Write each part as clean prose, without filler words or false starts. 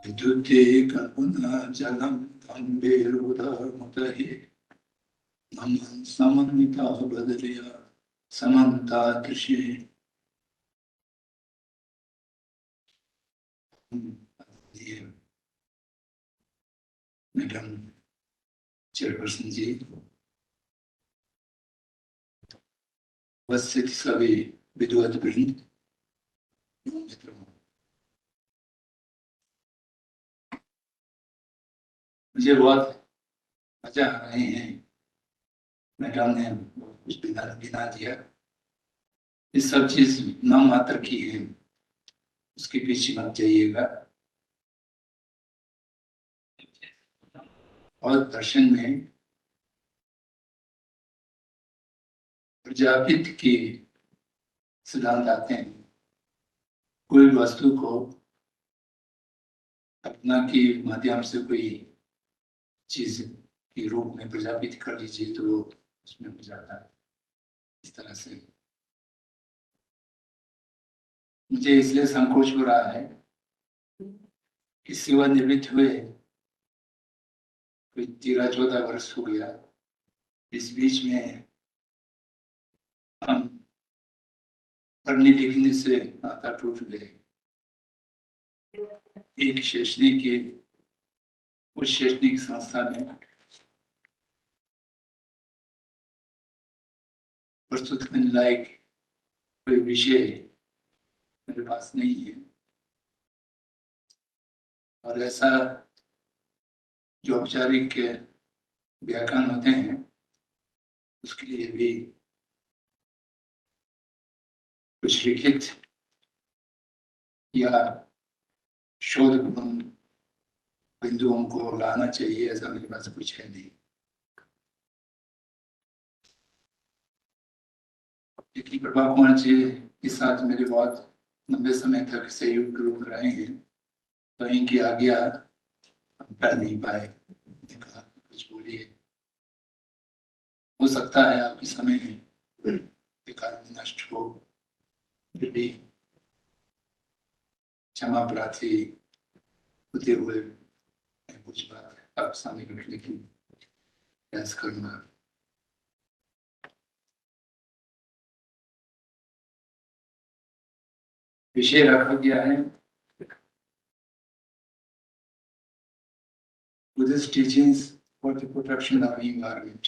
विद्युते कल्पना जलम तंबेरुदमुदहि नमन समन्विता बदलिया समन्ता कृषि madam chairperson जी, उपस्थित सभी विद्वत वृंद, मित्रों, मुझे बहुत मजा आ रहे हैं। मैडम ने कुछ गिना दिया, ये सब चीज नाम मात्र की है, उसके पीछे मत जाइएगा। और दर्शन में प्रजापित के सिद्धांत आते हैं। कोई वस्तु को कल्पना के माध्यम से कोई चीज के रूप में प्रजापित कर लीजिए तो वो उसमें हो जाता है। इस तरह से मुझे इसलिए संकोच हो रहा है कि सेवानिवृत्त हुए कोई 13-14 वर्ष हो गया। इस बीच में हम पढ़ने लिखने से नाता टूट गए। एक शैक्षणिक उच्च शैक्षणिक संस्था में प्रस्तुत करने लायक कोई विषय मेरे पास नहीं है, और ऐसा जो औपचारिक व्याख्यान होते हैं उसके लिए भी कुछ लिखित या शोध बिंदुओं को लाना चाहिए, ऐसा मेरे पास कुछ है नहीं। लेकिन प्रभा कुमार जी के साथ मेरे बहुत लंबे समय तक सहयोग रूप रहे हैं, तो इनकी आज्ञा हम कर नहीं पाए। कहा कुछ बोलिए, हो सकता है आपके समय बेकार नष्ट हो, फिर भी क्षमा प्रार्थी होते हुए कुछ बात आप सामने रखने की प्रयास करूंगा। विषय रखा गया है Buddhist teachings for the protection of environment।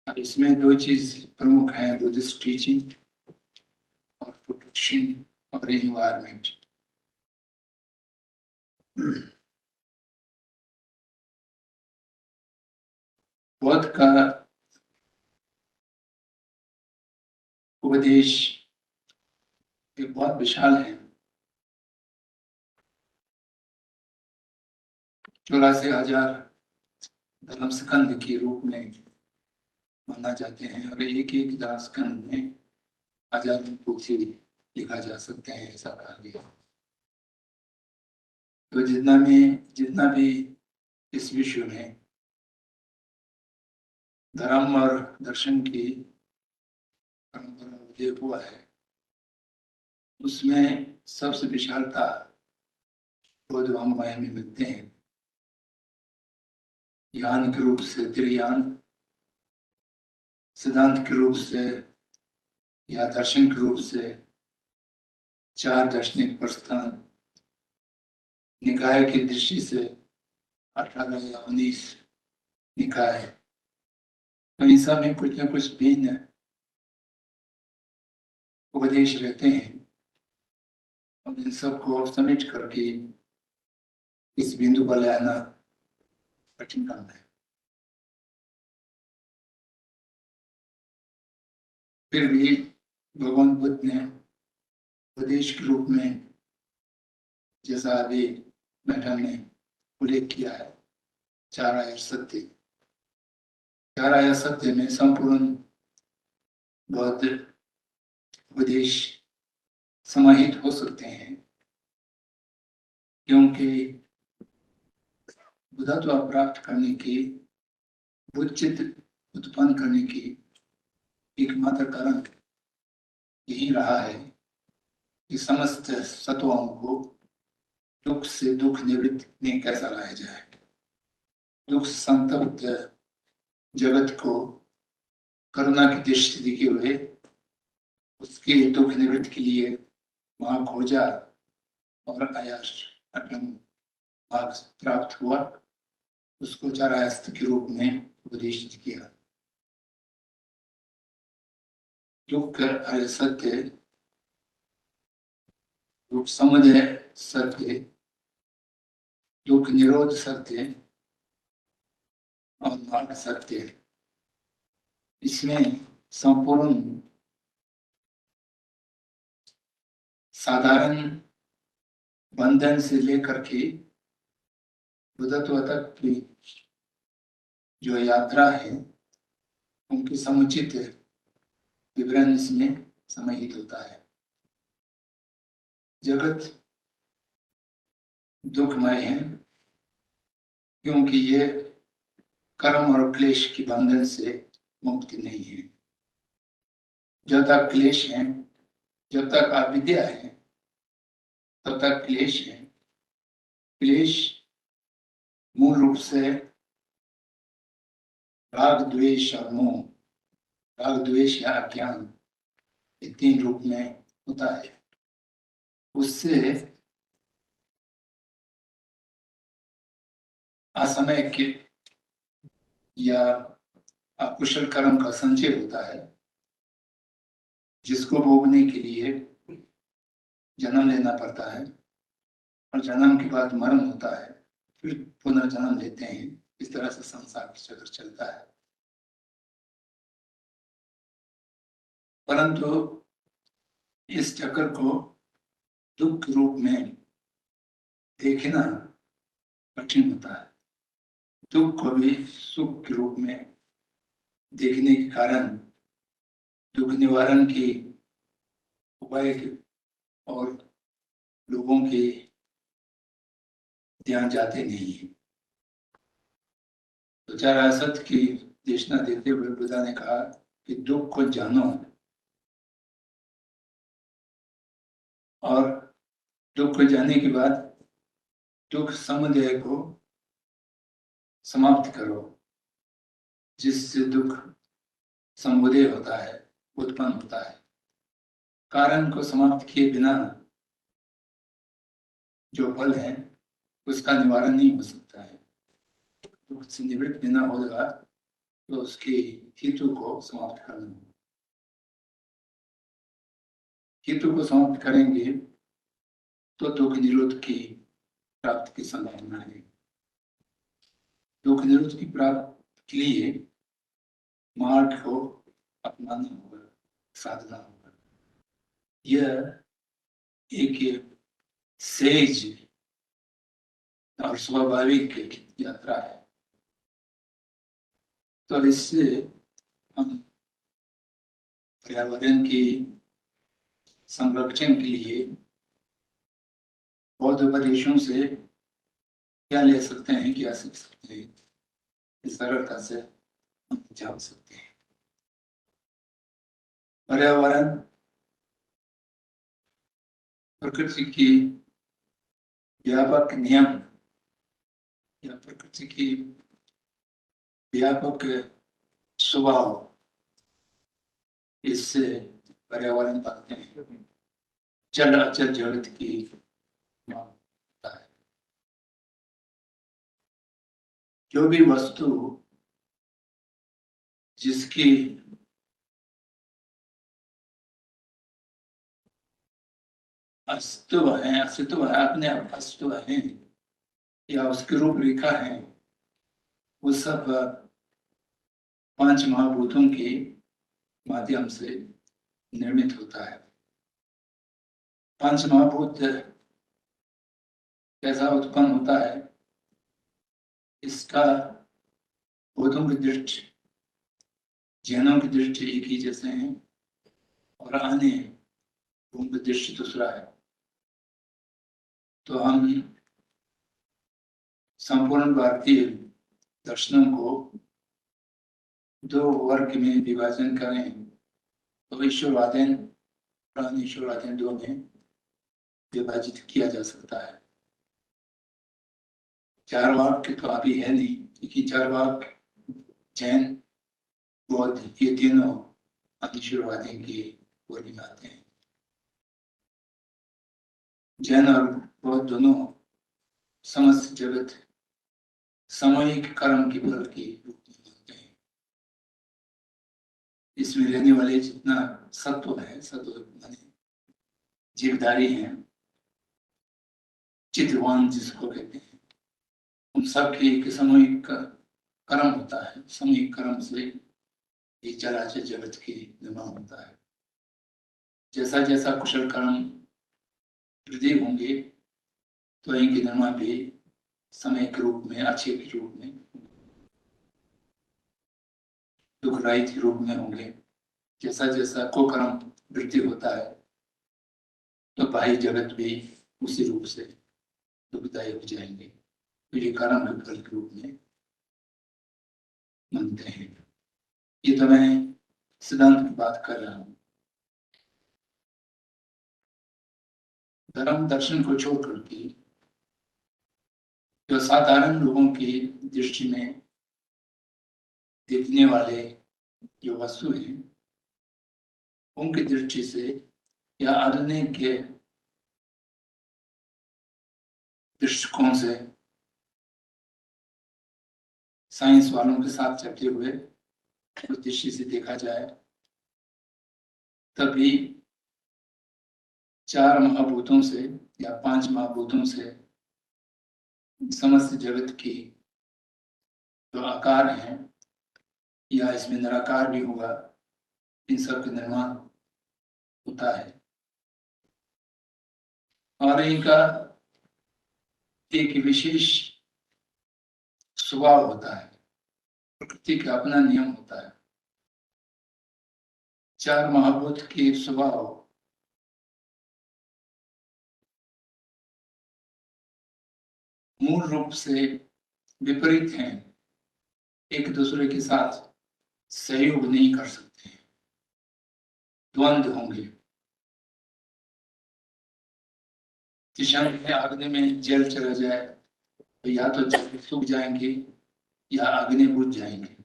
इसमें दो चीज प्रमुख है, बुद्धिस्ट टीचिंग और प्रोटेक्शन ऑफ एनवायरनमेंट। बौद्ध का उपदेश एक बहुत विशाल है। 84,000 धर्म स्कंद के रूप में माना जाते हैं, और एक एक स्कंद में 1000 पोथी लिखा जा सकते हैं, ऐसा कहा गया। तो जितना भी इस विश्व में धर्म और दर्शन की परंपरा उदय हुआ है, उसमें सबसे विशालता बौद्ध वाङ्मय में मिलते हैं। ज्ञान के रूप से त्रियान, सिद्धांत के रूप से या दर्शन के रूप से 4 दार्शनिक प्रस्थान, निकाय की दृष्टि से 18 या 19 निकाय, तो इन सब में कुछ न कुछ भिन्न उपदेश रहते हैं, और इन सबको समेट करके इस बिंदु पर ले आना कठिन काम है। फिर भी भगवान बुद्ध ने उपदेश के रूप में, जैसा अभी मैडम ने उल्लेख किया है, 4 आया सत्य, 4 आया सत्य में संपूर्ण बौद्ध उपदेश समाहित हो सकते हैं, क्योंकि बुद्धत्व प्राप्त करने की, बुद्धचित उत्पन्न करने की एकमात्र कारण यही रहा है कि समस्त सत्वों को दुख से दुख निवृत्त में कैसा लाया जाए। दुख संतप्त जगत को करुणा की दृष्टि दिखे हुए उसके दुख निवृत्त के लिए वहां खोजा और आयास अटन भाग प्राप्त हुआ, उसको चारायस्त के रूप में उपदेशित किया। दुख सत्य, दुख समुदय सत्य, दुख निरोध सत्य और मार्ग सत्य। इसमें संपूर्ण साधारण बंधन से लेकर के बुद्धत्व तक की जो यात्रा है उनकी समुचित विवरण इसमें समाहित होता है। जगत दुखमय है क्योंकि ये कर्म और क्लेश की बंधन से मुक्ति नहीं है। जब तक क्लेश है, जब तक अविद्या है, तब तक क्लेश है। क्लेश मूल रूप से राग द्वेष और मोह, राग द्वेष या अज्ञान, ये तीन रूप में होता है। उससे असमय के या अकुशल कर्म का संचय होता है, जिसको भोगने के लिए जन्म लेना पड़ता है और जन्म के बाद मरण होता है, फिर पुनर्जन्म लेते हैं। इस तरह से संसार की चक्र चलता है। परंतु इस चक्र को दुख रूप में देखना कठिन होता है। दुख को भी सुख के रूप में देखने के कारण दुख निवारण की उपाय और लोगों के ध्यान जाते नहीं है। तो चारासत की देशना देते हुए बुद्धा ने कहा कि दुख को जानो और दुख को जानने के बाद दुख समुदय को समाप्त करो, जिससे दुख समुदय होता है, उत्पन्न होता है। कारण को समाप्त किए बिना जो फल है उसका निवारण नहीं हो सकता है। दुख से निवृत्त बिना होगा तो उसके हेतु को समाप्त करना होगा। हेतु को समाप्त करेंगे तो दुख निरोध की प्राप्ति की संभावना है। दुख निरोध की प्राप्ति के लिए मार्ग को अपनाना होगा, साधना होगा। यह एक सहज और स्वाभाविक यात्रा है। तो इससे हम पर्यावरण की संरक्षण के लिए बौद्ध उपदेशों से क्या ले सकते हैं, क्या सीख सकते हैं, इस सरलता से हम जान सकते हैं। पर्यावरण प्रकृति की व्यापक नियम या प्रकृति की व्यापक स्वभाव, इससे पर्यावरण पाते हैं। जल अचल जगत की होता है। जो भी वस्तु जिसकी अस्तित्व है, अपने आप अस्तित्व है या उसकी रूपरेखा है, वो सब पांच महाभूतों के माध्यम से निर्मित होता है। पांच महाभूत कैसा उत्पन्न होता है, इसका बौद्धों की दृष्टि, जैनों की दृष्टि एक ही जैसे हैं और अन्य उनकी दृष्टि दूसरा है। तो हम संपूर्ण भारतीय दर्शनों को दो वर्ग में विभाजन करें तो ईश्वरवादीन, प्राण ईश्वरवादीन दो में विभाजित किया जा सकता है। चारवाक की तो अभी है नहीं, क्योंकि चारवाक, जैन, बौद्ध, ये तीनों अनिश्वरवादी की बोली में आते हैं। जैन और बौद्ध दोनों समस्त जगत सामूहिक कर्म की फल की रूप में मानते हैं। इसमें रहने वाले जितना सत्व है, सत्व माने जीवधारी हैं, चित्रवान जिसको कहते हैं, उन सब की एक सामूहिक कर्म होता है। सामूहिक कर्म से ये चराचर जगत की निर्माण होता है। जैसा जैसा कुशल कर्म वृद्धि होंगे तो इनके निर्माण भी समय के रूप में, अच्छे के रूप में, दुखदायी के रूप में होंगे। जैसा जैसा कुकर्म वृद्धि होता है तो बाह्य जगत भी उसी रूप से दुखदायी हो जाएंगे। तो ये कर्म के फल के रूप में मानते हैं। ये तो मैं सिद्धांत की बात कर रहा हूँ। धर्म दर्शन को छोड़ करके जो साधारण लोगों की दृष्टि में देखने वाले जो वस्तु हैं, उनकी दृष्टि से या आधुनिक के दृष्टिकोण से, साइंस वालों के साथ चलते हुए उस दृष्टि से देखा जाए, तभी 4 महाभूतों से या 5 महाभूतों से समस्त जगत की जो आकार हैं, या इसमें निराकार भी होगा, इन सब का निर्माण होता है। और इनका एक विशेष स्वभाव होता है, प्रकृति का अपना नियम होता है। 4 महाभूत के स्वभाव मूल रूप से विपरीत हैं, एक दूसरे के साथ सहयोग नहीं कर सकते हैं, द्वंद्व होंगे। किशन में अग्नि में जल चला जाए तो या तो जल सूख जाएंगे या अग्नि बुझ जाएंगे।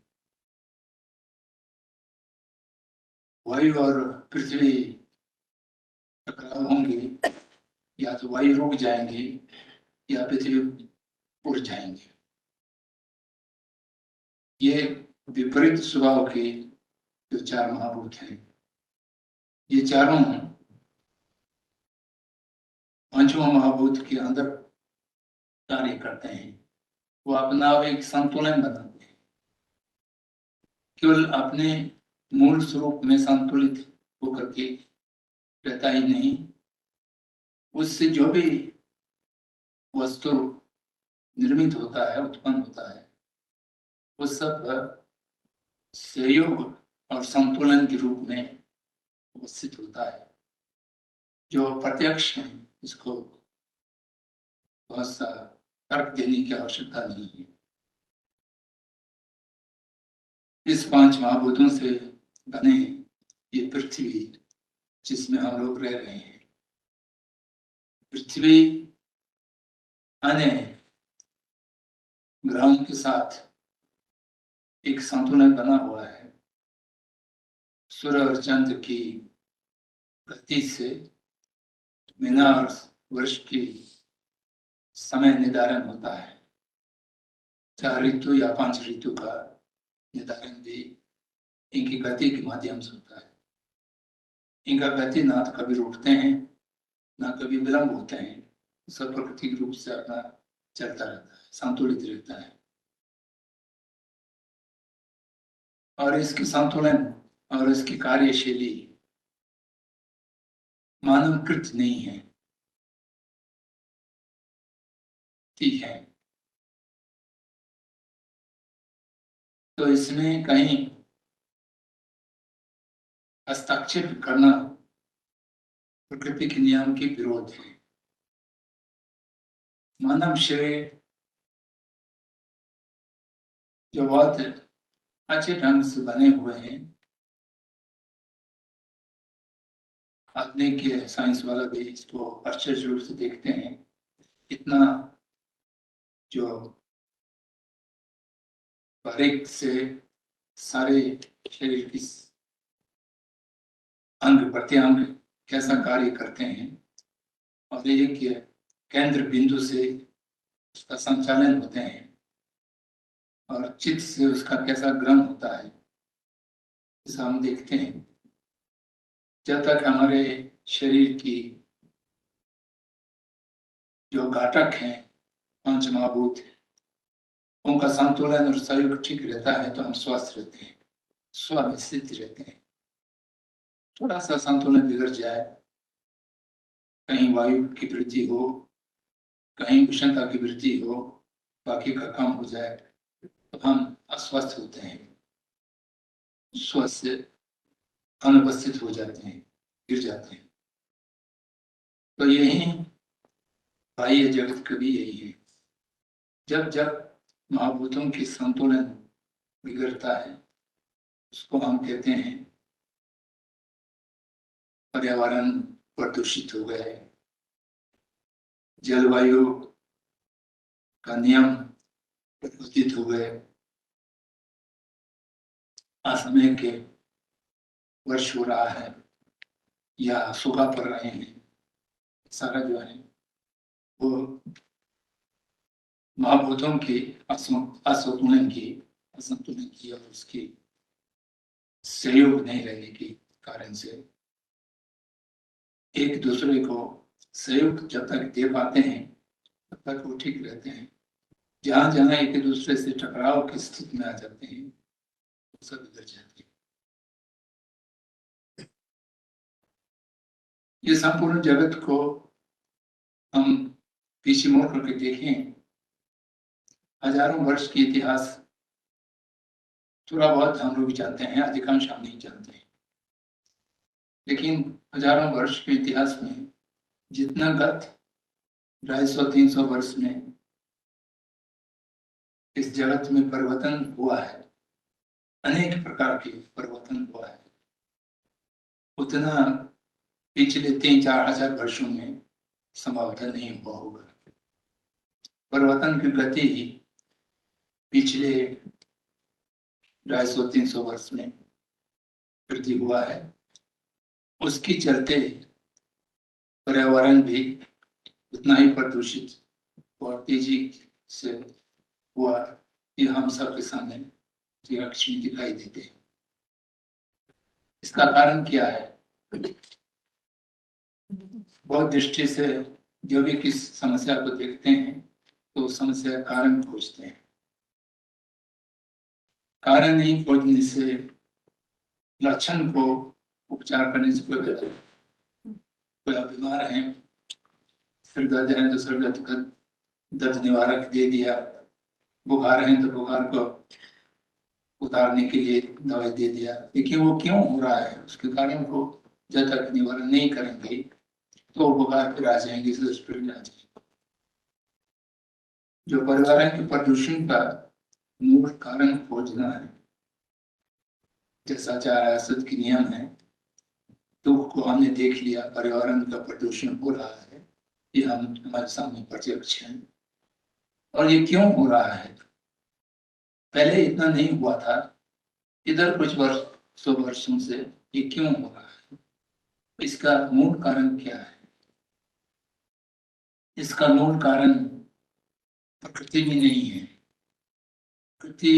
वायु और पृथ्वी टकराव होंगे, या तो वायु रुक जाएंगे या पृथ्वी उड़ जाएंगे। ये विपरीत स्वभाव के जो 4 महाभूत हैं, ये चारों पांचों महाभूत के अंदर कार्य करते हैं। वो अपना एक संतुलन बनाते हैं। केवल अपने मूल स्वरूप में संतुलित होकर के रहता ही नहीं, उससे जो भी वस्तु निर्मित होता है, उत्पन्न होता है, वो सब सहयोग और संतुलन के रूप में उपस्थित होता है। जो प्रत्यक्ष है, इसको बहुत सा तर्क देने की आवश्यकता नहीं है। इस 5 महाभूतों से बने ये पृथ्वी, जिसमें हम लोग रह रहे हैं, पृथ्वी अन्य ग्रहों के साथ एक संतुलन बना हुआ है। सूर्य और चंद्र की गति से महीना और वर्ष की समय निर्धारण होता है। 4 ऋतु या 5 ऋतु का निर्धारण भी इनकी गति के माध्यम से होता है। इनका गति ना तो कभी रुकते हैं, ना कभी विलंब होते हैं, सब प्राकृतिक रूप से अपना चलता रहता है, संतुलित रहता है। और इसकी संतुलन और इसकी कार्यशैली मानवकृत नहीं है, ठीक है। तो इसमें कहीं हस्तक्षेप करना प्रकृति के नियम के विरोध है। मानव शरीर जो बहुत अच्छे ढंग से बने हुए हैं, आधुनिक साइंस वाला भी इसको आश्चर्य रूप से देखते हैं, इतना जो बारीक से सारे शरीर की अंग प्रत्यंग कैसा कार्य करते हैं और एक केंद्र बिंदु से उसका संचालन होते हैं और चित्त से उसका कैसा ग्रहण होता है, ऐसा हम देखते हैं। जब तक हमारे शरीर की जो घटक हैं पंच महाभूत, उनका संतुलन और सहयोग ठीक रहता है तो हम स्वस्थ रहते हैं, स्व में स्थित रहते हैं। थोड़ा सा संतुलन बिगड़ जाए, कहीं वायु की वृद्धि हो, कहीं उष्णता की वृद्धि हो, बाकी का कम हो जाए तो हम अस्वस्थ होते हैं, स्वस्थ अनुपस्थित हो जाते हैं, गिर जाते हैं। तो यही बाह्य जगत का भी यही है। जब जब महाभूतों की संतुलन बिगड़ता है उसको हम कहते हैं पर्यावरण प्रदूषित हो गया है, जलवायु का नियम परिवर्तित हो गए, असमय के वर्ष हो रहा है या सूखा पड़ रहे हैं, सारा जो है वो महाभूतों की असंतुलन की और उसकी सहयोग नहीं रहने के कारण से एक दूसरे को सहयोग जब तक दे पाते हैं तब तक वो ठीक रहते हैं। जहां जहां एक दूसरे से टकराव की स्थिति में आ जाते हैं वो सब बिगड़ जाते हैं। ये संपूर्ण जगत को हम पीछे मोड़ करके देखें, हजारों वर्ष की इतिहास थोड़ा बहुत हम लोग जानते हैं, अधिकांश हम नहीं जानते हैं, लेकिन हजारों वर्ष के इतिहास में जितना गत 250-300 वर्ष में इस जगत में परिवर्तन हुआ है, अनेक प्रकार के परिवर्तन हुआ है, उतना पिछले 3-4 हजार वर्षों में संभवतः नहीं हुआ होगा। परिवर्तन की गति पिछले 250-300 वर्ष में वृद्धि हुआ है, उसके चलते पर्यावरण भी उतना ही प्रदूषित और तेजी से हुआ, ये हम सबके सामने दिखाई देते हैं। इसका कारण क्या है? बहुत दृष्टि से जो भी किस समस्या को देखते हैं तो समस्या कारण खोजते हैं, कारण नहीं खोजने से लक्षण को उपचार करने से कोई बीमार है, सिर दर्द है तो सिर दर्द का दर्द निवारक दे दिया, बुखार है तो बुखार को उतारने के लिए दवाई दे दिया, लेकिन वो क्यों हो रहा है उसके कारण को जब तक निवारण नहीं करेंगे तो बुखार फिर आ जाएंगे, आ जाएंगे। जो पर्यावरण के प्रदूषण का मूल कारण खोजना है, जैसा 4 आसद के नियम है, दुख को हमने देख लिया, पर्यावरण का प्रदूषण हो रहा है, ये हम हमारे सामने प्रत्यक्ष है। और ये क्यों हो रहा है? पहले इतना नहीं हुआ था, इधर कुछ 100 वर्षों से ये क्यों हो रहा है? इसका मूल कारण क्या है? इसका मूल कारण प्रकृति में नहीं है। प्रकृति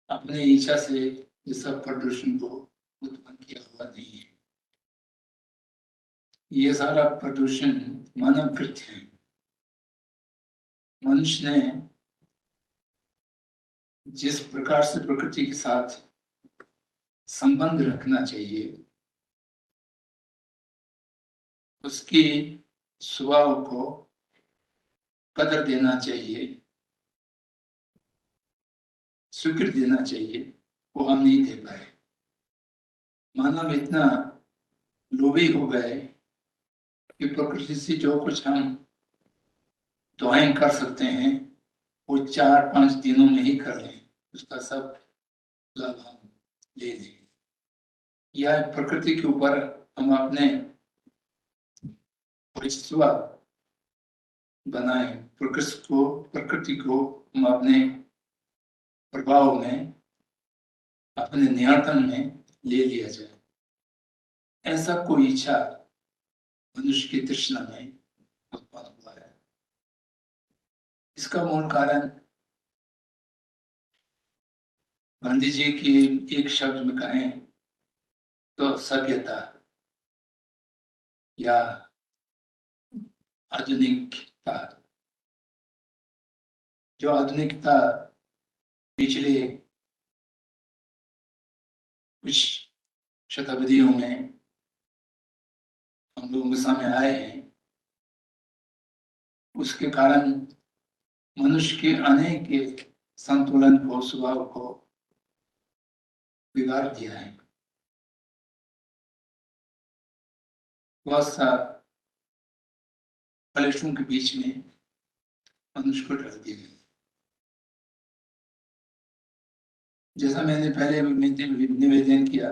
अपने इच्छा से इस सब प्रदूषण को उत्पन्न किया हुआ नहीं है। ये सारा प्रदूषण मानव कृत्य है। मनुष्य ने जिस प्रकार से प्रकृति के साथ संबंध रखना चाहिए, उसकी स्वभाव को कदर देना चाहिए, स्वीकृति देना चाहिए, वो हम नहीं दे पाए। मानव इतना लोभी हो गए कि प्रकृति से जो कुछ हम दुआएं कर सकते हैं वो 4-5 दिनों में ही कर लें, उसका सब लाभ हम ले लें। या प्रकृति के ऊपर हम अपने विश्वास बनाए, प्रकृति प्रकृति को हम अपने प्रभाव में, अपने नियंत्रण में ले लिया जाए, ऐसा कोई इच्छा मनुष्य की तृष्णा में उत्पन्न हुआ है। इसका मूल कारण गांधी जी की एक शब्द में कहें तो सभ्यता या आधुनिकता। जो आधुनिकता पिछले कुछ शताब्दियों में हम लोगों के सामने आए हैं, उसके कारण मनुष्य के अनेक संतुलन को, स्वभाव को बिगाड़ दिया है। बहुत सा कलेशों के बीच में मनुष्य को डाल दिया गया। जैसा मैंने पहले निवेदन किया,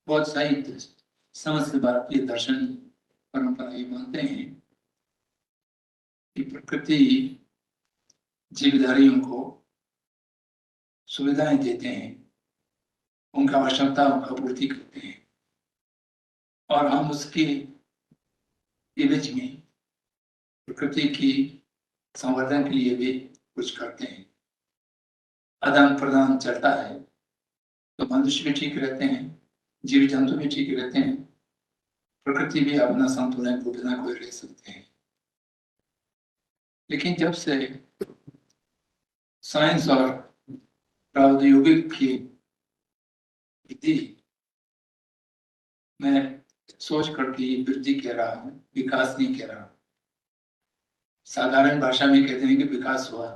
बहुत साहित्य समस्त भारतीय दर्शन परंपरा ये मानते हैं कि प्रकृति जीवधारियों को सुविधाएं देते हैं, उनका आवश्यकताओं का पूर्ति करते हैं, और हम उसके एवज में प्रकृति की संवर्धन के लिए भी कुछ करते हैं। आदान प्रदान चलता है तो मनुष्य भी ठीक रहते हैं, जीव जंतु भी ठीक रहते हैं, प्रकृति भी अपना संतुलन को बिना कोई रह सकते हैं। लेकिन जब से साइंस और प्रौद्योगिक की वृद्धि, मैं सोच करके वृद्धि कह रहा हूँ, विकास नहीं कह रहा हूँ। साधारण भाषा में कहते हैं कि विकास हुआ,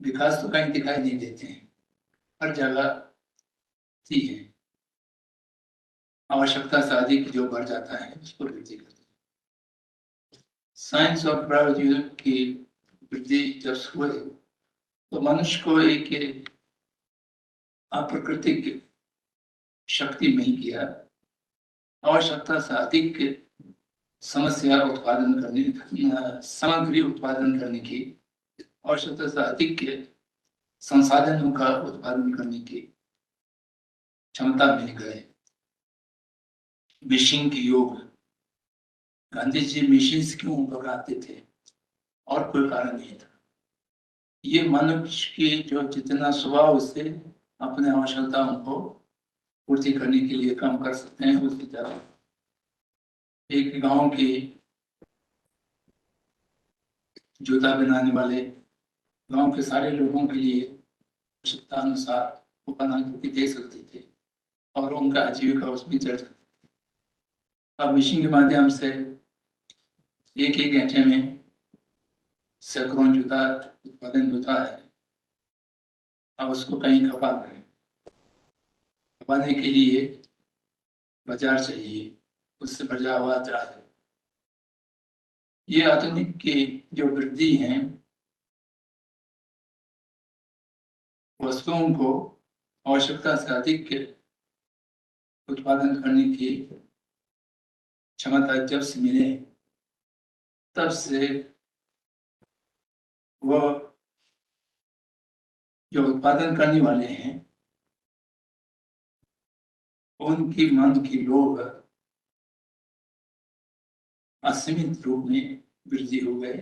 विकास तो कहीं दिखाई नहीं देते हैं, हर जगह थी है। आवश्यकता से अधिक जो बढ़ जाता है उसको वृद्धि करते हैं। साइंस और प्रौद्योगिक की वृद्धि जब हुए तो मनुष्य को एक अप्राकृतिक शक्ति मिल गया, आवश्यकता से अधिक समस्या उत्पादन करने, सामग्री उत्पादन करने की, आवश्यकता से अधिक संसाधनों का उत्पादन करने की क्षमता मिल गए। मशीन की योग। गांधी जी मशीन क्यों बनाते थे? और कोई कारण नहीं था। ये मनुष्य की जो जितना स्वभाव से अपने आवश्यकताओं को पूर्ति करने के लिए काम कर सकते हैं, उसकी तरह एक गांव के जूता बनाने वाले गांव के सारे लोगों के लिए आवश्यकता अनुसार वो बना के दे सकते थे और उनका आजीविका उसमें चल सकती। अब मशीन के माध्यम से एक घंटे में सैकड़ों जूता उत्पादन होता है। अब उसको कहीं खपा करें, खपाने के लिए बाजार चाहिए, उससे बजा हुआ चाहिए। ये आधुनिक की जो वृद्धि है, वस्तुओं को आवश्यकता से अधिक उत्पादन करने की क्षमता जब से मिले, तब से वह जो उत्पादन करने वाले हैं उनकी मन की लोभ असीमित रूप में वृद्धि हो गए।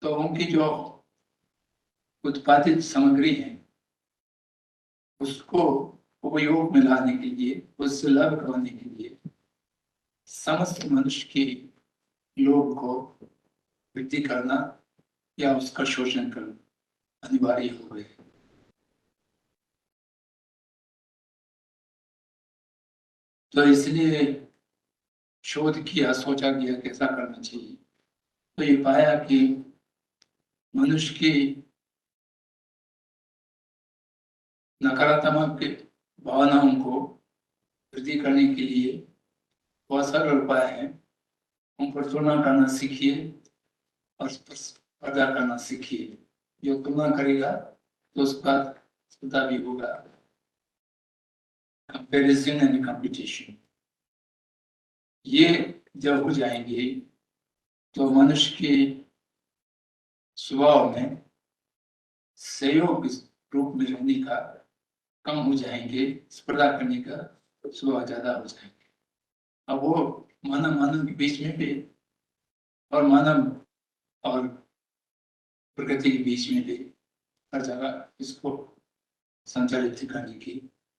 तो उनकी जो उत्पादित सामग्री है उसको उपयोग में लाने के लिए, उससे लाभ कमाने के लिए समस्त मनुष्य के लोभ को वृद्धि करना या उसका शोषण करना अनिवार्य हो गए। तो इसलिए शोध किया, सोचा गया कैसा करना चाहिए, तो ये पाया कि मनुष्य की नकारात्मक भावनाओं को वृद्धि करने के लिए बहुत सरल उपाय है। उन पर तुलना करना सीखिए और स्पर्धा करना सीखिए। जो तुलना करेगा तो उसका स्पर्धा भी होगा। कंपैरिजन एंड कंपटीशन, ये जब हो जाएंगे तो मनुष्य की स्वभाव में सहयोग रूप में रहने का कम हो जाएंगे, स्पर्धा करने का स्वभाव ज्यादा हो जाएंगे। अब वो मानव मानव के बीच में भी और मानव और प्रकृति के बीच में भी हर जगह इसको संचालित करने की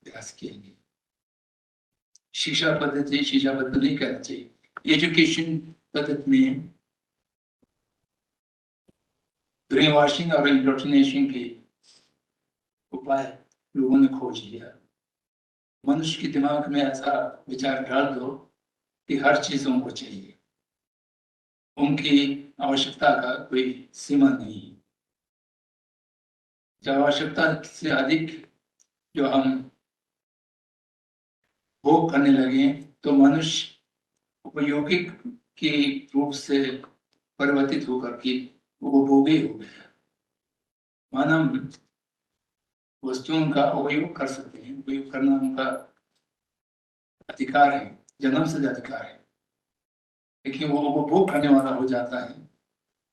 प्रयास किएंगे। शिक्षा पद्धति नहीं कहना चाहिए, एजुकेशन पद्धति में ब्रेन वॉशिंग और इंडोक्ट्रिनेशन के उपाय लोगों ने खोज लिया। मनुष्य के दिमाग में ऐसा विचार डाल दो कि हर चीज उनको चाहिए, उनकी आवश्यकता का कोई सीमा नहीं। जब आवश्यकता से अधिक जो हम भोग करने लगे तो मनुष्य उपयोगिक के रूप से परिवर्तित होकर के उपभोगी हो गया। मानव वस्तुओं का उपयोग कर सकते हैं, उपयोग करना उनका अधिकार है, जन्म से अधिकार है, लेकिन वो उपभोग करने वाला हो जाता है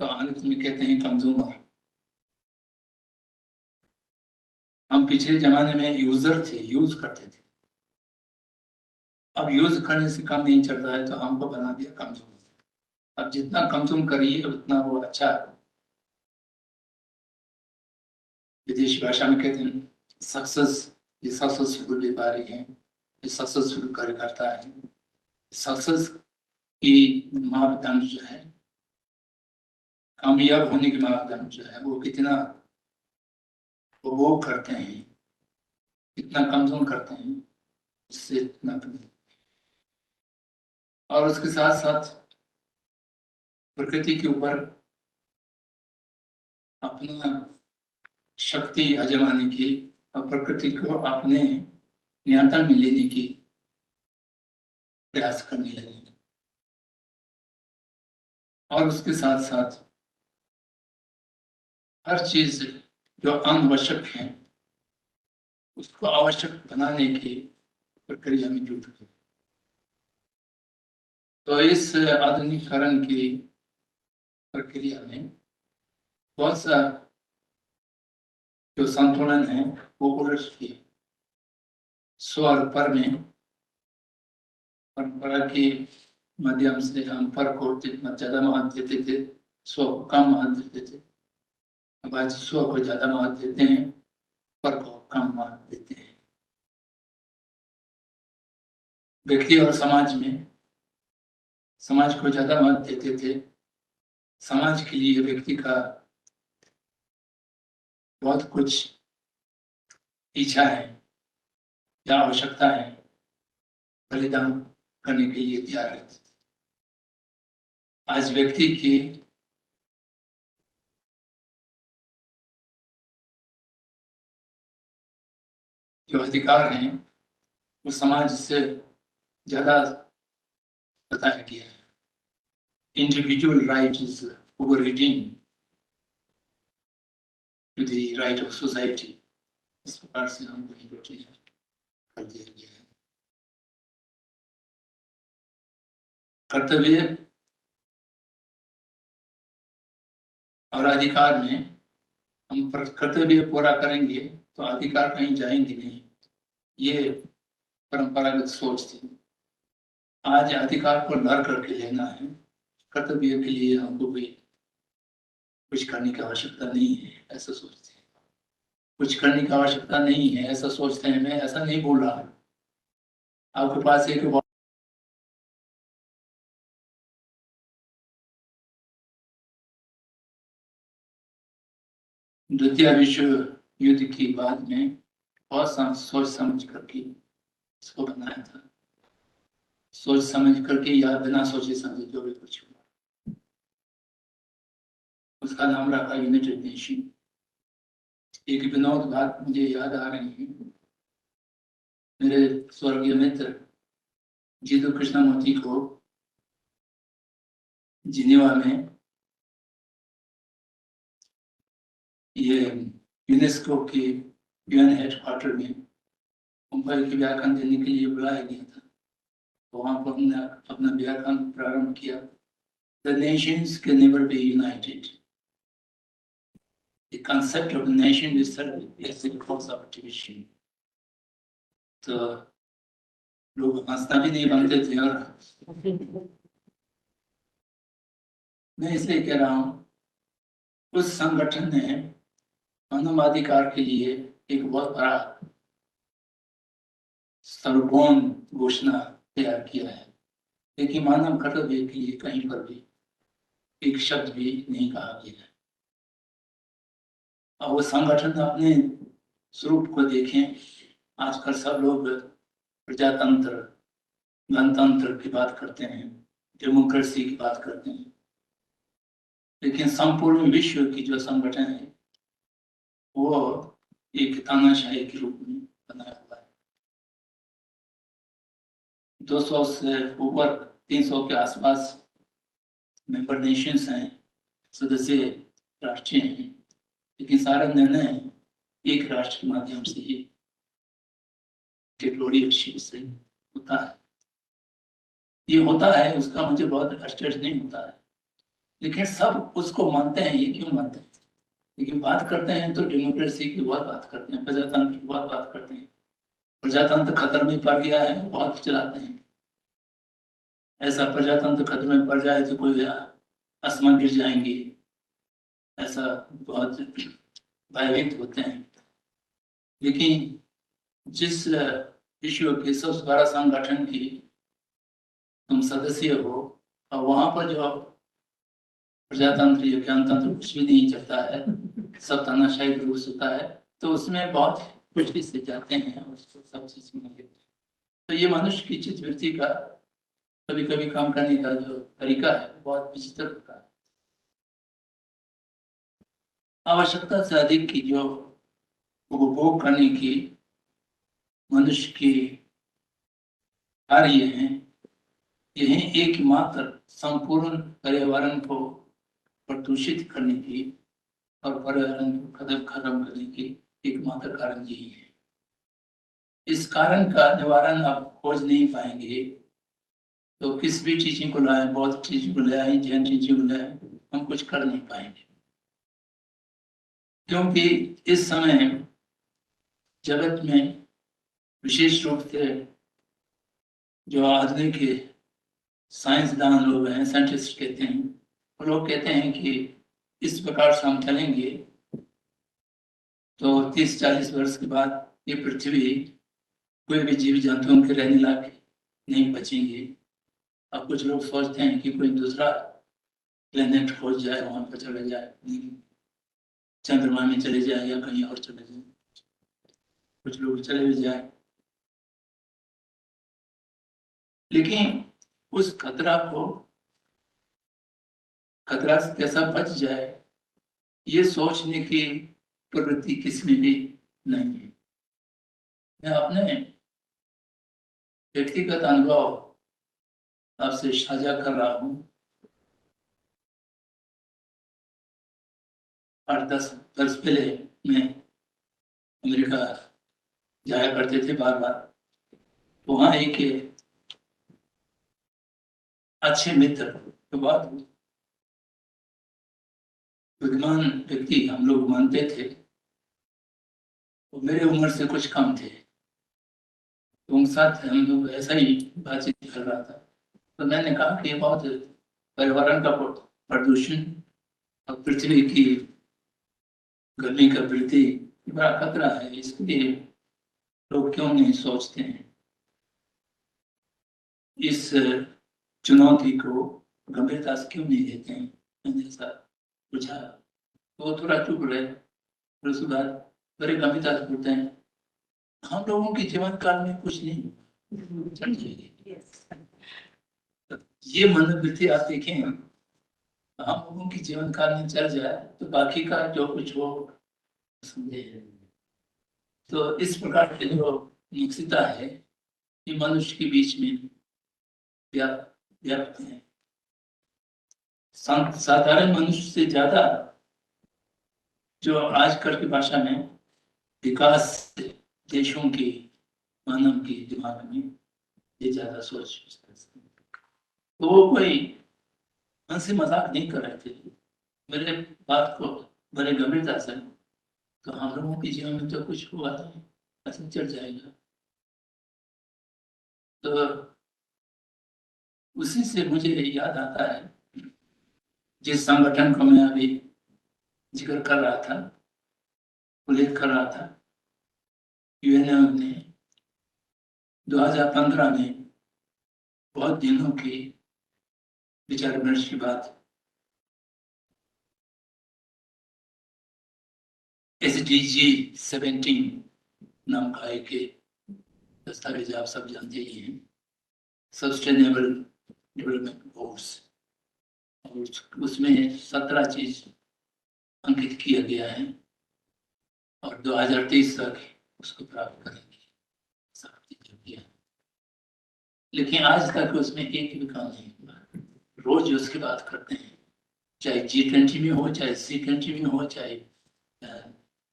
तो अंत में कहते हैं कंज्यूमर। हम पिछले जमाने में यूजर थे, यूज करते थे, अब यूज करने से काम नहीं चल रहा है तो हमको बना दिया कंज्यूमर। अब जितना कंज्यूम करिए उतना वो अच्छा है। विदेशी भाषा में कहते हैं सक्सेस, ये सक्सेसफुल व्यापारी है, ये सक्सेसफुल कार्यकर्ता है। सक्सेस की मापदंड जो है, कामयाब होने के मापदंड जो है, वो कितना उपभोग करते हैं, कितना कंज्यूम करते हैं, इससे इतना। और उसके साथ साथ प्रकृति के ऊपर अपना शक्ति आजमाने की और प्रकृति को अपने नियंत्रण में लेने की प्रयास करने लगे। और उसके साथ साथ हर चीज जो अनावश्यक है उसको आवश्यक बनाने की प्रक्रिया में जुट गए। तो इस आधुनिकीकरण की प्रक्रिया में बहुत सा जो संतुलन है वो उलट किया। स्व और पर में परंपरा के माध्यम से हम पर को जितना ज्यादा महत्व देते थे, स्व को कम महत्व देते थे। अब आज स्व को ज्यादा महत्व देते हैं, पर को कम महत्व देते हैं। व्यक्ति और समाज में समाज को ज्यादा महत्व देते थे। समाज के लिए व्यक्ति का बहुत कुछ इच्छा है या आवश्यकता है, बलिदान करने के लिए तैयार रहते थे। आज व्यक्ति की जो अधिकार हैं वो समाज से ज्यादा बताया गया है। Individual right is overriding to the right of society, इस प्रकार से हमको कर दिया गया है। कर्तव्य और अधिकार में हम कर्तव्य पूरा करेंगे तो अधिकार कहीं जाएंगे नहीं, ये परंपरागत सोच थी। आज अधिकार को लड़ करके लेना है, कर्तव्य के लिए हमको भी कुछ करने की आवश्यकता नहीं है ऐसा सोचते हैं। कुछ करने की आवश्यकता नहीं है ऐसा सोचते हैं। मैं ऐसा नहीं बोल रहा, आपके पास एक द्वितीय विश्व युद्ध की बाद में बहुत सोच समझ करके इसको बनाया था। सोच समझ करके या बिना सोचे समझे जो भी कुछ हुआ, उसका नाम रखा यूनाइटेड नेशन। एक विनोद बात मुझे याद आ रही है। मेरे स्वर्गीय मित्र जीतू कृष्णमूर्ति को जिनेवा में ये यूनेस्को के यूएन हेडक्वार्टर में मुंबई के व्याख्यान देने के लिए बुलाया गया था। तो वहां पर हमने अपना व्याख्यान प्रारंभ किया। The Nations can never be united the concept of nation itself is a cause of division. तो लोग हंसना भी नहीं बनते थे। और मैं इसलिए कह रहा हूँ, उस संगठन ने मानवाधिकार के लिए एक बहुत बड़ा सर्वभौम घोषणा तैयार किया है, लेकिन मानव कर्तव्य के लिए कहीं पर भी एक शब्द भी नहीं कहा गया है। और वो संगठन अपने स्वरूप को देखें, आजकल सब लोग प्रजातंत्र, गणतंत्र की बात करते हैं, डेमोक्रेसी की बात करते हैं, लेकिन संपूर्ण विश्व की जो संगठन है वो एक तानाशाही के रूप में बनाया हुआ है। 200 से ऊपर 300 के आसपास मेंबर नेशंस हैं, सदस्य राष्ट्र हैं, लेकिन सारा निर्णय एक राष्ट्र के माध्यम से ही डिक्टेटोरियलशिप से होता है। ये होता है, उसका मुझे बहुत आश्चर्य नहीं होता है, लेकिन सब उसको मानते हैं। ये क्यों मानते हैं? लेकिन बात करते हैं तो डेमोक्रेसी की बहुत बात करते हैं, प्रजातंत्र की बहुत बात करते हैं। प्रजातंत्र खतरे में पड़ गया है, बहुत चलाते हैं। ऐसा प्रजातंत्र खतरे में पड़ जाए तो कोई आसमान गिर जाएंगे, ऐसा बहुत भयभीत होते हैं। लेकिन जिस विश्व के सबसे बड़ा संगठन की तुम सदस्य हो और वहां पर जो प्रजातंत्र या गणतंत्र कुछ भी नहीं चलता है, सब तानाशाही रूप से होता है, तो उसमें बहुत खुशी से जाते हैं और सब चीज में। तो ये मनुष्य की चित्तवृत्ति का कभी कभी काम करने का जो तरीका है बहुत विचित्र होता है। आवश्यकता से अधिक की जो उपभोग करने की मनुष्य की कार्य हैं, यही एकमात्र संपूर्ण पर्यावरण को प्रदूषित करने की और पर्यावरण को खत्म करने की एकमात्र कारण यही है। इस कारण का निवारण आप खोज नहीं पाएंगे तो किस भी चीज़ों को लाए, बहुत चीज़ों को लाए, जैन चीज़ों को लाए, हम कुछ कर नहीं पाएंगे। क्योंकि इस समय जगत में विशेष रूप से जो आधुनिक साइंसदान लोग हैं, साइंटिस्ट कहते हैं, वो लोग कहते हैं कि इस प्रकार से हम चलेंगे तो 30-40 वर्ष के बाद ये पृथ्वी कोई भी जीव जंतुओं के रहने लायक नहीं बचेंगे। अब कुछ लोग सोचते हैं कि कोई दूसरा प्लेनेट खोज जाए, वहां पर चले जाए, चंद्रमा में चले जाए या कहीं और चले जाए, कुछ लोग चले भी जाए। लेकिन उस खतरा से कैसा बच जाए, ये सोचने की प्रवृत्ति किसी में भी नहीं है। मैं अपने व्यक्तिगत अनुभव आपसे साझा कर रहा हूँ। 8-10 वर्ष पहले मैं अमेरिका जाया करते थे बार बार। वहाँ एक अच्छे मित्र के बाद विद्वान व्यक्ति हम लोग मानते थे, वो मेरे उम्र से कुछ कम थे, तो उनके साथ हम लोग ऐसा ही बातचीत कर रहा था। तो मैंने कहा कि बहुत पर्यावरण का प्रदूषण और पृथ्वी की गर्मी का वृद्धि बड़ा खतरा है, इसके लिए लोग क्यों नहीं सोचते हैं, इस चुनौती को गंभीरता से क्यों नहीं लेते हैं। मैंने ऐसा पूछा तो वो थोड़ा चुप रहे, फिर उसके बाद बड़े गंभीरता से पूछते हैं, हम लोगों के जीवन काल में कुछ नहीं चल जाएगी। ये मनोवृत्ति आप देखें, हम लोगों की जीवन काल में चल जाए तो बाकी का जो कुछ हो समझे। तो इस प्रकार की जो निश्चितता है ये मनुष्य के बीच में व्याप्त है। साधारण मनुष्य से ज्यादा जो आजकल की भाषा में विकास देशों के मानव के दिमाग में ये ज्यादा सोच, तो वो कोई हंसी मजाक नहीं कर रहे थे, मेरे बात को बड़े गंभीरता से, तो हम लोगों के जीवन में तो कुछ हुआ तो ऐसे चल जाएगा। तो उसी से मुझे याद आता है जिस संगठन को मैं अभी जिक्र कर रहा था, उल्लेख कर रहा था, यूएनएम ने 2015 में बहुत दिनों की विचार विमर्श के बाद SDG 17 नाम का एक दस्तावेज आप सब जानते ही हैं, सस्टेनेबल डेवलपमेंट गोल्स, और उसमें 17 चीज अंकित किया गया है और 2023 तक उसको प्राप्त करेंगे, सब चीजें किया। लेकिन आज तक उसमें एक भी काम नहीं हुआ। रोज उसकी बात करते हैं, चाहे G20 में हो, चाहे C20 में हो, चाहे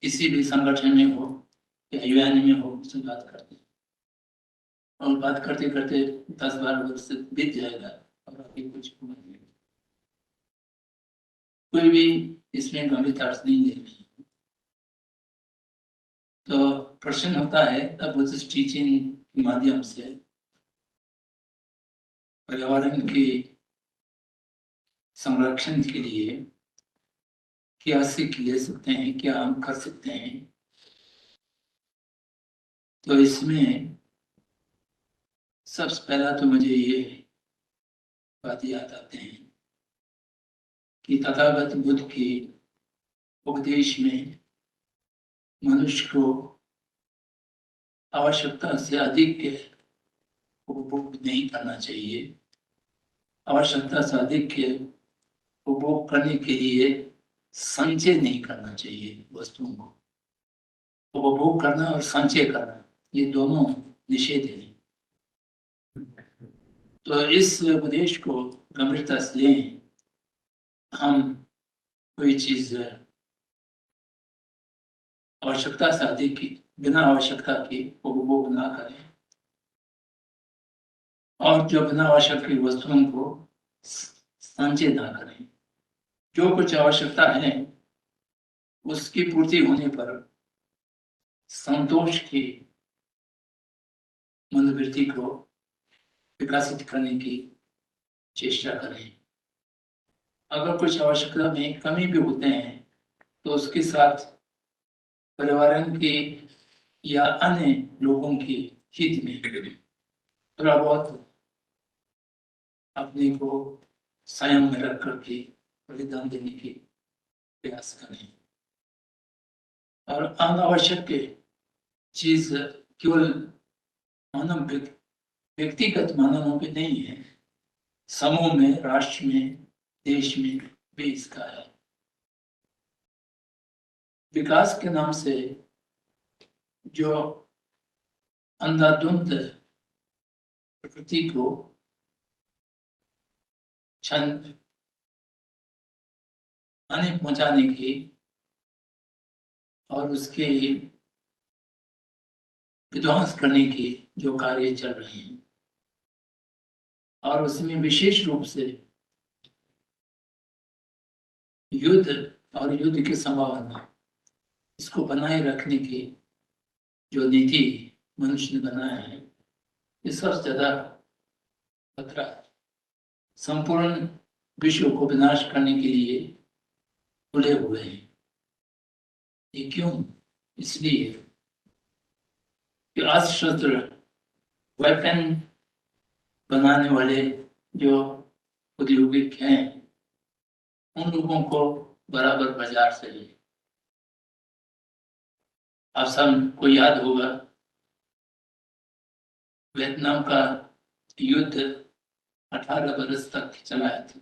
किसी भी संगठन में हो या UN में हो, उससे बात करते हैं और बात करते करते 10-12 वर्ष बीत जाएगा और अभी कुछ हुआ नहीं, कोई भी इसमें गंभीरता से नहीं ले रही। तो प्रश्न होता है तब उस टीचिंग के माध्यम से पर्यावरण के संरक्षण के लिए क्या सीख ले सकते हैं, क्या हम कर सकते हैं। तो इसमें सबसे पहला तो मुझे ये बात याद आते हैं कि तथागत बुद्ध के उपदेश में मनुष्य को आवश्यकता से अधिक उपभोग नहीं करना चाहिए, आवश्यकता से अधिक उपभोग करने के लिए संचय नहीं करना चाहिए। वस्तुओं को उपभोग करना और संचय करना, ये दोनों निषेध है। तो इस उपदेश को गंभीरता से लें, हम कोई चीज आवश्यकता से अधिक बिना आवश्यकता के उपभोग ना करें और जो बिना आवश्यक की वस्तुओं को संचय ना करें। जो कुछ आवश्यकता है उसकी पूर्ति होने पर संतोष की मनोवृत्ति को विकसित करने की चेष्टा करें। अगर कुछ आवश्यकता में कमी भी होते हैं तो उसके साथ पर्यावरण के या अन्य लोगों के हित में थोड़ा बहुत अपने को संयम में रख करके बलिदान देने के प्रयास करें। और अनावश्यक चीज केवल मानव व्यक्तिगत मानवों पे नहीं है, समूह में, राष्ट्र में, देश में भी इसका है। विकास के नाम से जो अंधाधुंध प्रकृति को हानि पहुंचाने की और उसके विध्वंस करने के जो कार्य चल रहे हैं, और उसमें विशेष रूप से युद्ध और युद्ध की संभावना, इसको बनाए रखने की जो नीति मनुष्य ने बनाया है, ये सबसे ज्यादा खतरा संपूर्ण विश्व को विनाश करने के लिए खुले हुए हैं। ये क्यों? इसलिए कि अस्त्र वेपन बनाने वाले जो औद्योगिक हैं, उन लोगों को बराबर बाजार से है। आप सबको याद होगा वियतनाम का युद्ध 18 बरस तक चलाया था।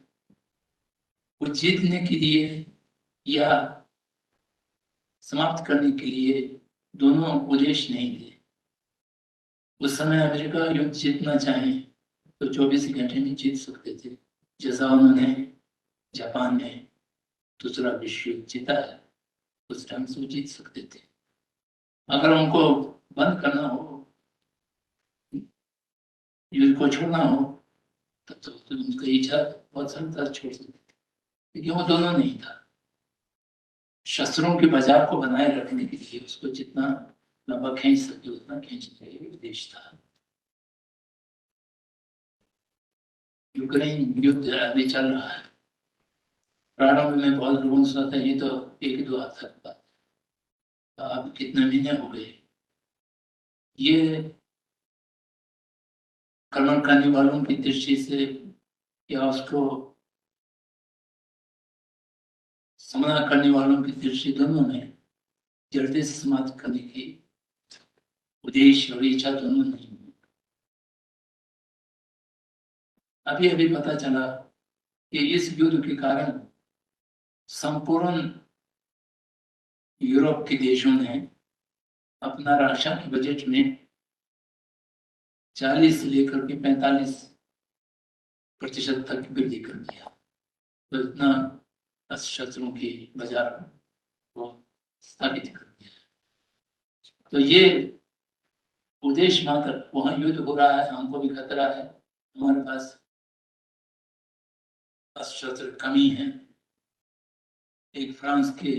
वो जीतने के लिए या समाप्त करने के लिए दोनों उद्देश्य नहीं थे। उस समय अमेरिका युद्ध जीतना चाहे तो 24 घंटे में जीत सकते थे, जैसा उन्होंने जापान में दूसरा विश्व युद्ध जीता है, उस ढंग से जीत सकते थे। अगर उनको बंद करना हो, युद्ध को छोड़ना हो, तब तो उनका इच्छा बहुत सरलता छोड़ सकते थे, लेकिन वो दोनों नहीं था। शस्त्रों के बाजार को बनाए रखने के लिए उसको जितना लंबा खींच सके उतना खींचने के लिए उद्देश्य था। यूक्रेन युद्ध अभी चल रहा है। प्रारंभ में बहुत लोगों ने सोचा था ये तो 1-2 हफ्ते का, अब कितने महीने हो गए। ये कर्म करने वालों की दृष्टि से या उसको सामना करने वालों की दृष्टि दोनों में जल्दी से समाप्त करने की उद्देश्य और इच्छा दोनों नहीं। अभी अभी पता चला कि इस युद्ध के कारण संपूर्ण यूरोप के देशों ने अपना रक्षा के बजट में 40 से लेकर के 45% तक वृद्धि कर दिया। तो इतना शस्त्रों के बाजार को स्थापित कर दिया। तो ये उद्देश्य मात्र, वहां युद्ध हो रहा है, हमको भी खतरा है, हमारे पास शस्त्र कमी है। एक फ्रांस के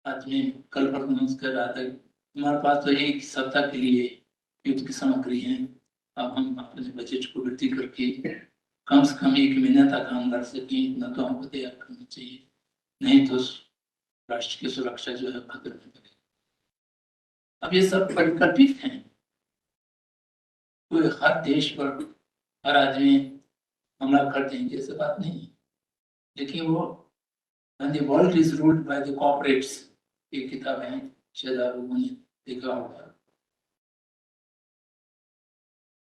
आदमी कल परफॉर्मेंस कर रहा था, हमारे पास तो 1 सप्ताह के लिए युद्ध की सामग्री है, अब हम अपने बजट को वृद्धि करके कम से कम 1 महीने तक हम कर सकें, इतना तो हमको तैयार करना चाहिए, नहीं तो राष्ट्र की सुरक्षा जो है खतरे में पड़ेगी। अब ये सब परिकल्पित हैं, कोई हर देश पर हर आदमी हमला कर देंगे ऐसी बात नहीं है। लेकिन वो When the world is ruled by the corporates, ये किताब है, शायद आप लोगों ने देखा होगा।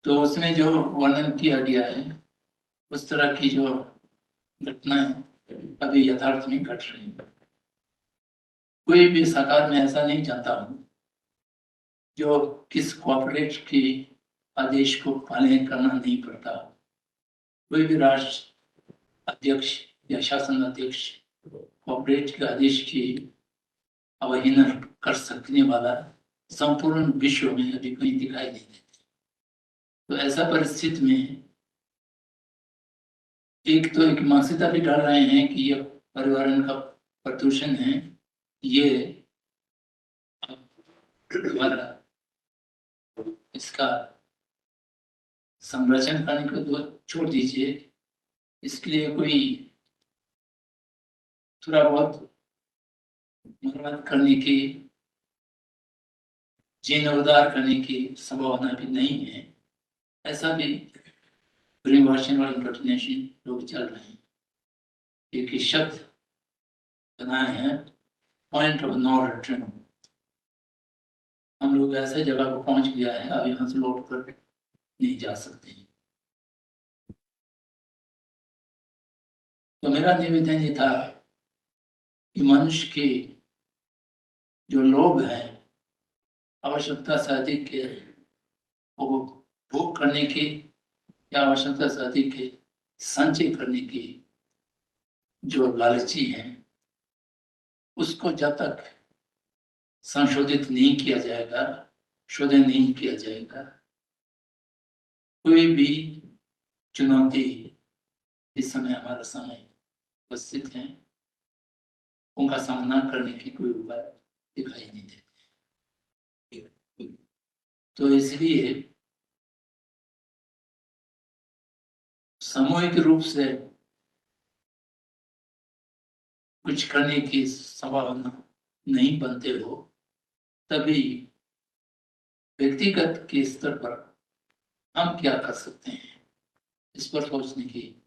तो उसमें जो वर्णन किया गया है उस तरह की जो घटनाएं अभी यथार्थ में घट रही है। कोई भी सरकार में ऐसा नहीं जानता हूँ जो किस कॉर्पोरेट के आदेश को पालन करना नहीं पड़ता। कोई भी राष्ट्र अध्यक्ष या शासन अध्यक्ष कॉर्पोरेट के आदेश की अवहेलना कर सकने वाला संपूर्ण विश्व में अभी कहीं दिखाई नहीं देता। तो ऐसा परिस्थिति में एक तो एक मानसिकता भी डाल रहे हैं कि यह पर्यावरण का प्रदूषण है, ये हमारा इसका संरक्षण करने को तो छोड़ दीजिए, इसके लिए कोई थोड़ा बहुत मरम्मत करने की, जीर्णोद्धार करने की संभावना भी नहीं है। ऐसा भी ग्रीनवॉशिंग और इंडोक्ट्रिनेशन लोग चल रहे हैं। एक शब्द बनाए हैं, पॉइंट ऑफ नो रिटर्न। हम लोग ऐसे जगह पर पहुंच गया है, अब यहाँ से लौट कर नहीं जा सकते। तो मेरा निवेदन ये था कि मनुष्य के जो लोग हैं आवश्यकता से अधिक के वो भोग करने की या आवश्यकता से अधिक के संचय करने की जो लालची हैं, उसको जब तक संशोधित नहीं किया जाएगा, शोधन नहीं किया जाएगा, कोई भी चुनौती इस समय हमारा समय उपस्थित है, उनका सामना करने की कोई उपाय दिखाई नहीं देते। तो इसलिए सामूहिक रूप से कुछ करने की संभावना नहीं बनते हो, तभी व्यक्तिगत के स्तर पर हम क्या कर सकते हैं, इस पर सोचने की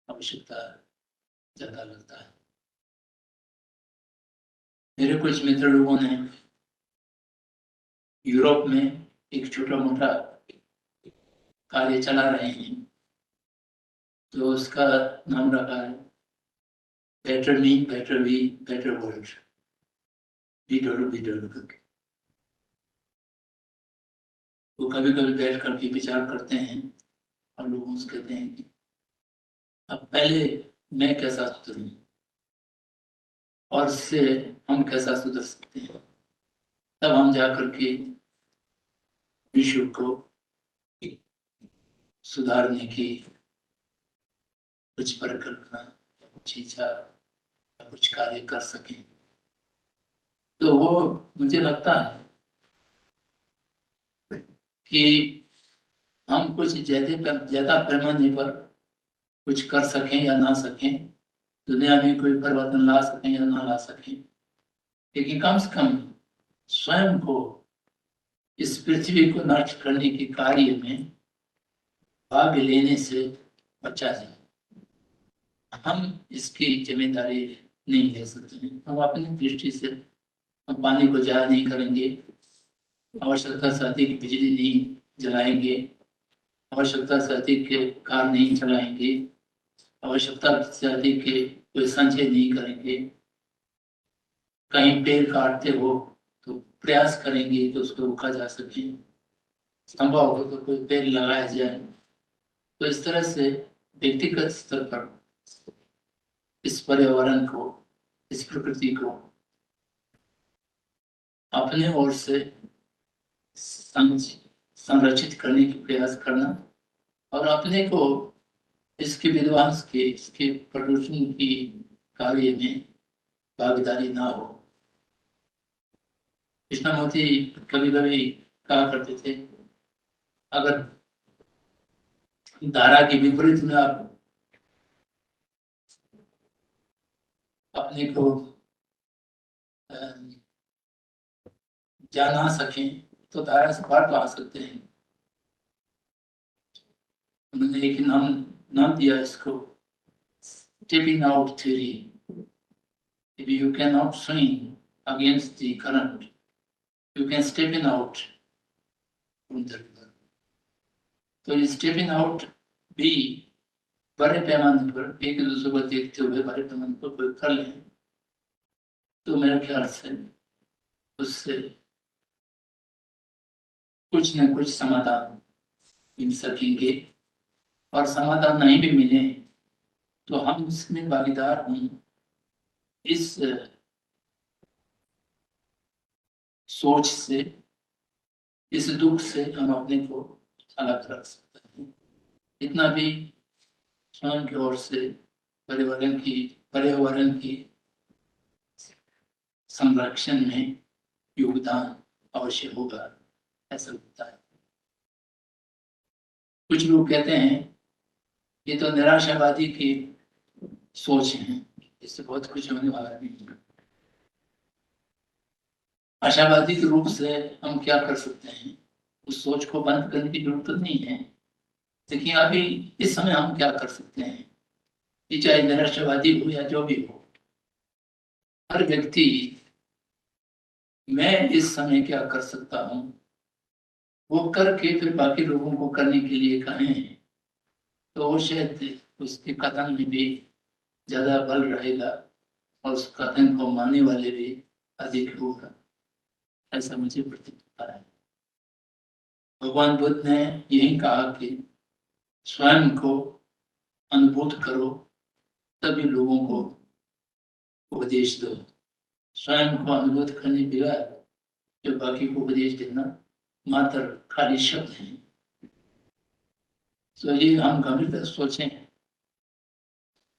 आवश्यकता ज्यादा लगता है। मेरे कुछ मित्र लोगों ने यूरोप में एक छोटा मोटा कार्य चला रहे हैं, तो उसका नाम रखा है better me, better we, better world, BWW करके। वो कभी कभी बैठ करके विचार करते हैं और लोग उससे कहते हैं कि अब पहले मैं कैसा सुधरूं और इससे हम कैसा सुधर सकते हैं, तब हम जाकर के विश्व को सुधारने की कुछ परिकल्पना, कुछ इच्छा, कुछ कार्य कर सकें। तो वो मुझे लगता है कि हम कुछ ज्यादा पैमाने पर कुछ कर सकें या ना सकें, दुनिया में कोई परिवर्तन ला सकें या ना ला सकें, लेकिन कम से कम स्वयं को इस पृथ्वी को नष्ट करने के कार्य में भाग लेने से बचा जाए। हम इसकी जिम्मेदारी नहीं ले सकते हैं। हम अपनी दृष्टि से हम पानी को जाया नहीं करेंगे, आवश्यकता से अधिक बिजली नहीं जलाएंगे, आवश्यकता से अधिक कार नहीं चलाएंगे, आवश्यकता से अधिक कोई संचय नहीं करेंगे। कहीं पेड़ काटते हो तो प्रयास करेंगे कि उसको रोका जा सके, संभव हो तो कोई पेड़ लगाया जाए। तो इस तरह से व्यक्तिगत स्तर पर इस पर्यावरण को, इस प्रकृति को अपने ओर से संरक्षित करने की प्रयास करना और अपने को इसके विध्वंस के, इसके प्रदूषण की कार्य में भागीदारी ना हो। कृष्णमूर्ति कभी कभी कहा करते थे, अगर धारा के विपरीत में आप अपने को जा ना सकें तो धारा से पार आ सकते हैं। उन्होंने एक नाम दिया इसको, stepping out theory. If you cannot swim against the current, you can step in out from the river. तो ये स्टेपिंग आउट भी बड़े पैमाने पर एक दूसरे को देखते हुए बड़े पैमाने पर कोई कर ले तो मेरे ख्याल से उससे कुछ न कुछ समाधान मिल सकेंगे, और समाधान नहीं भी मिले तो हम इसमें भागीदार हों। इस सोच से, इस दुख से हम अपने को अलग रख सकते हैं। इतना भी स्वयं की ओर से पर्यावरण की संरक्षण में योगदान अवश्य होगा, ऐसा लगता है। कुछ लोग कहते हैं ये तो निराशावादी की सोच है, इससे बहुत कुछ होने वाला नहीं। आशावादी के रूप से हम क्या कर सकते हैं, उस सोच को बंद करने की जरूरत नहीं है। देखिए अभी इस समय हम क्या कर सकते हैं, ये चाहे निराशावादी हो या जो भी हो, हर व्यक्ति मैं इस समय क्या कर सकता हूँ वो करके फिर बाकी लोगों को करने के लिए कहें तो वो शायद उसके कथन में भी ज्यादा बल रहेगा और उस कथन को मानने वाले भी अधिक होगा, ऐसा मुझे प्रतीत होता है। भगवान बुद्ध ने यही कहा कि स्वयं को अनुभूत करो तभी लोगों को उपदेश दो। स्वयं को अनुभूत करने के बाद जो बाकी को उपदेश देना मात्र खाली शब्द है। तो ये हम गंभीरता सोचें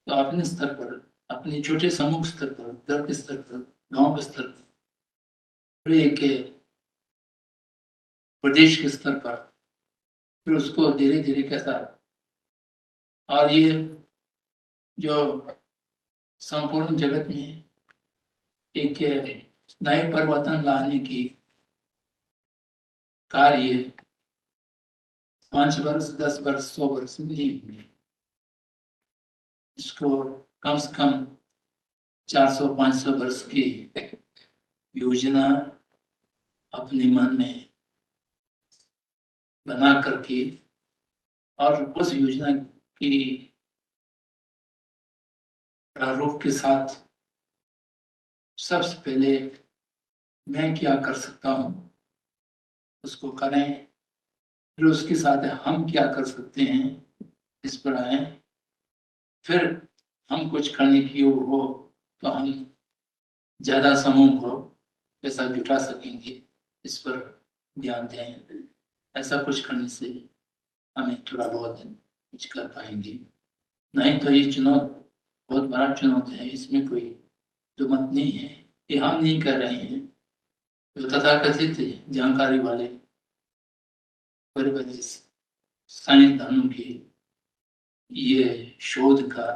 तो अपने स्तर पर, अपने छोटे समूह स्तर पर, दल के स्तर पर, गांव के स्तर पर, एक प्रदेश के स्तर पर, फिर उसको धीरे धीरे कैसा, और ये जो संपूर्ण जगत में एक नए परिवर्तन लाने की कार्य 5 वर्ष, 10 वर्ष, 100 वर्ष नहीं हुए। इसको कम से कम 400-500 वर्ष की योजना अपने मन में बना करके और उस योजना की प्रारूप के साथ सबसे पहले मैं क्या कर सकता हूँ उसको करें, फिर उसके साथ हम क्या कर सकते हैं इस पर आए, फिर हम कुछ करने की योग हो तो हम ज्यादा समूह को कैसा जुटा सकेंगे इस पर ध्यान दें। ऐसा कुछ करने से हमें थोड़ा बहुत कुछ कर पाएंगे। नहीं तो ये चुनौती बहुत बड़ा चुनौती है, इसमें कोई दो मत नहीं है। ये हम नहीं कर रहे हैं, जो तथाकथित जानकारी वाले बड़े बड़े साइंस दानों की ये शोध का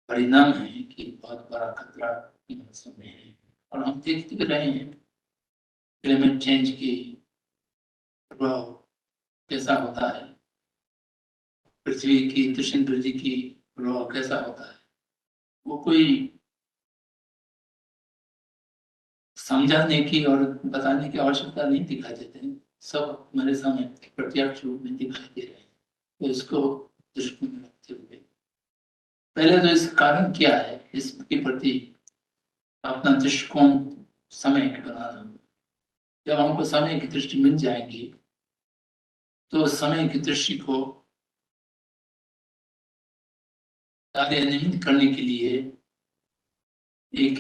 परिणाम है कि बहुत बड़ा खतरा मौसम में है। और हम देखते भी रहे हैं क्लाइमेट चेंज की प्रभाव कैसा होता है, पृथ्वी की कृष्ण पृथ्वी की प्रभाव कैसा होता है, वो कोई समझाने की और बताने की आवश्यकता नहीं दिखाई देते हैं। सब हमारे सामने प्रत्यक्ष रूप में दिखाई दे रहे हैं। तो इसको दृष्टि में रखते हुए पहले तो इस कारण क्या है, इसके प्रति अपना दृष्टिकोण समय के बनाना। जब हमको समय की दृष्टि मिल जाएगी तो समय की दृष्टि को कार्यान्वित करने के लिए एक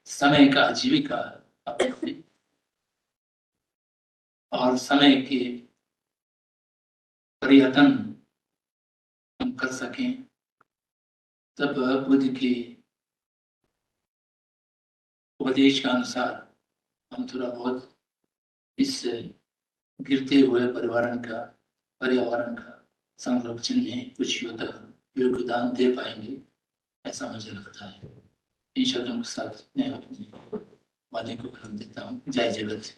समय का आजीविका और समय के पर्यटन हम कर सकें, तब बुद्ध के उपदेश के अनुसार हम थोड़ा बहुत इस गिरते हुए पर्यावरण का संरक्षण में कुछ योगदान दे पाएंगे, ऐसा मुझे लगता है। इन शब्दों के साथ मैं अपने वादे को खत्म देता हूँ। जय जगत।